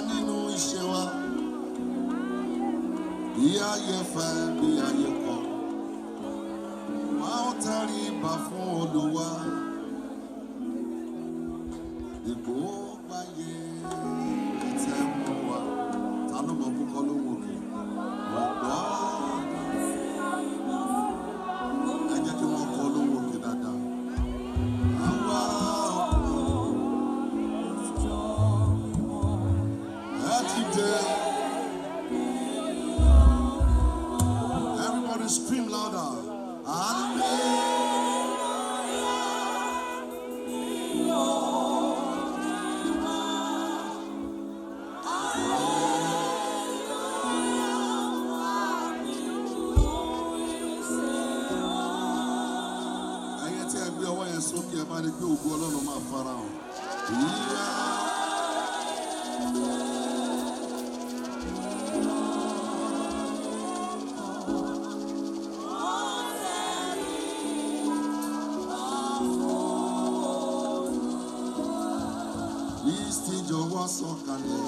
nínú iṣẹ́ wa. Bí ayé fẹ́, bí ayé kọ̀, wọ́n á tẹríba fún Olúwa. Ìbò gbáyé ẹ̀tẹ̀ mọ́ wa. Ta ló mọ̀ kókó ló wò kí? Ọ̀gbọ́n. Ẹ jẹ́ kí wọ́n kọ́ ló wò kí dáadáa. Àwa ẹ ti dé. Everybody scream louder. Sókè ẹ bá rí pé ògo Ọlọ́run máa fara hàn. Kristi jọ̀wọ́ sọ̀kalẹ̀.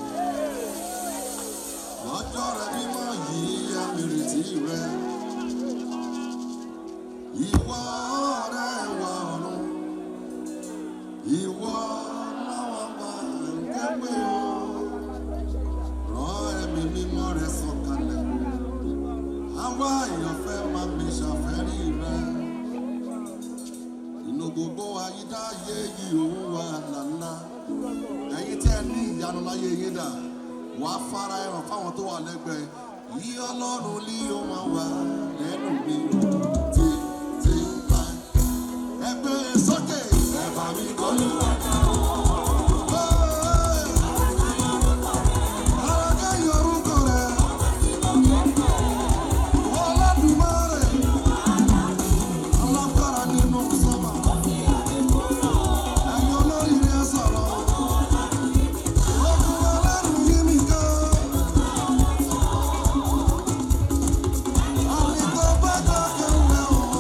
Lọ́jọ́ rẹ̀ mímọ́ yìí àmìrètí rẹ̀. Ìwọ ọ̀rẹ́ wa ọ̀run. Ìwọ láwọn máa ń kẹ́gbẹ́ o. Rán ẹ̀mí mímọ́ rẹ̀ sọ̀kalẹ̀. Àwa àyànfẹ́ máa mi ṣàfẹ́rí rẹ̀. Inú gbogbo ayídáyé yìí òun wà lálá. Ẹ̀yin tẹ́ ẹ ní ìyanu láyé yín dà. Wàá fara ẹ̀ràn fáwọn tó wà lẹ́gbẹ̀ẹ́. Yí Ọlọ́run lí ó máa wà lẹ́nu mi. Ẹgbẹ́ sókè. Ẹ̀bà mi kọ́ ló wà náà. Oh,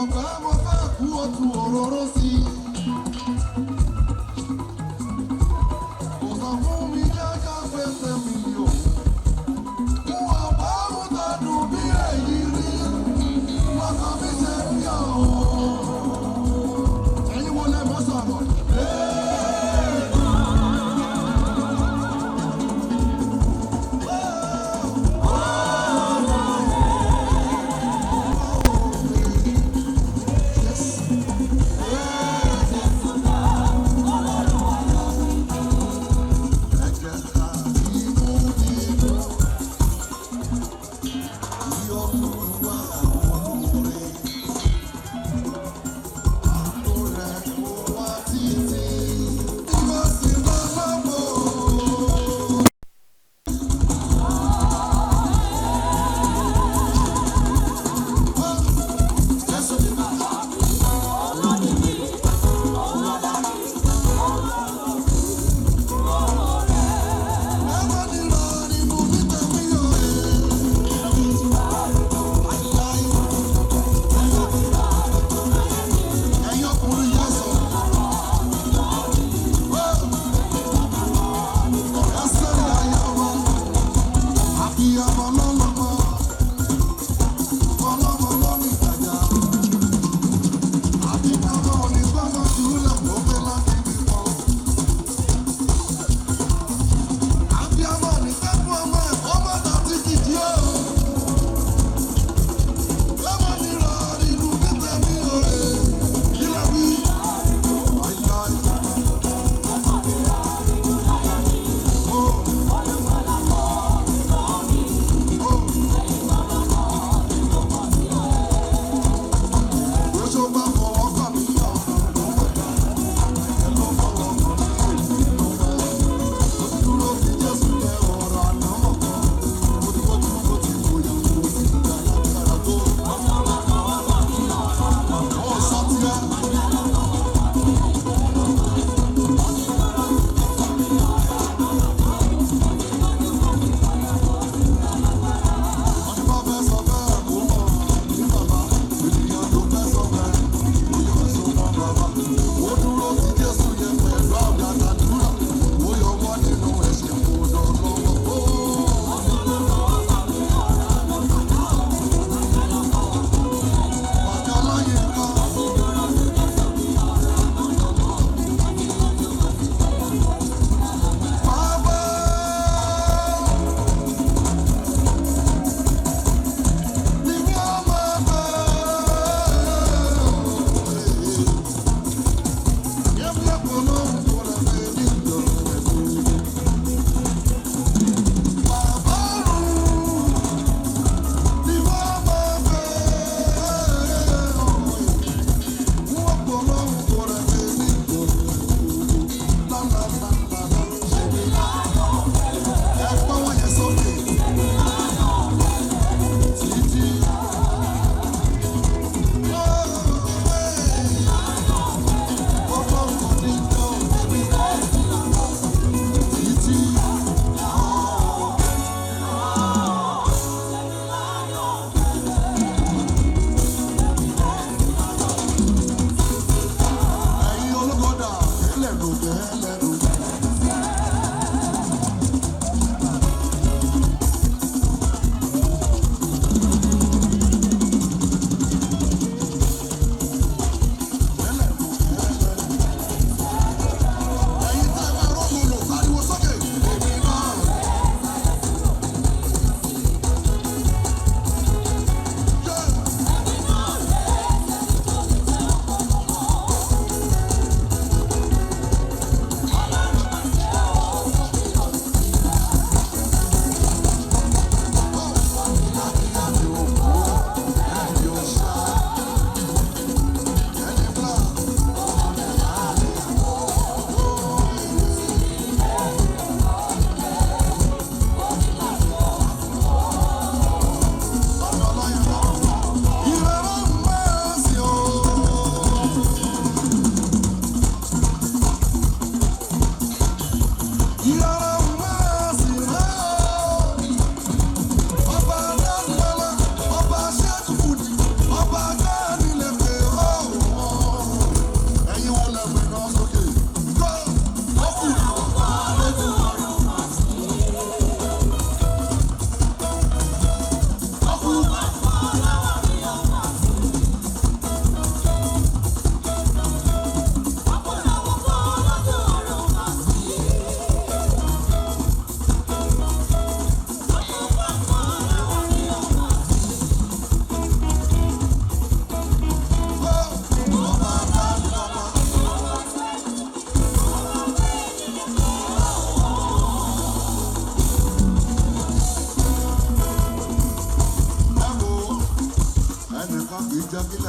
mọ̀ pé mo fẹ́ kú otu òróró sí i. Kò sọ fún mi jẹ́jọ́ pèsè mi o. Fún ọ̀pá mú tọdún bí èyí rí. Lọ́kàn mi ṣe ń yọ̀ o. Ẹ̀yin wo lè mọ̀ sọ̀rọ̀?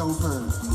ò fẹ́.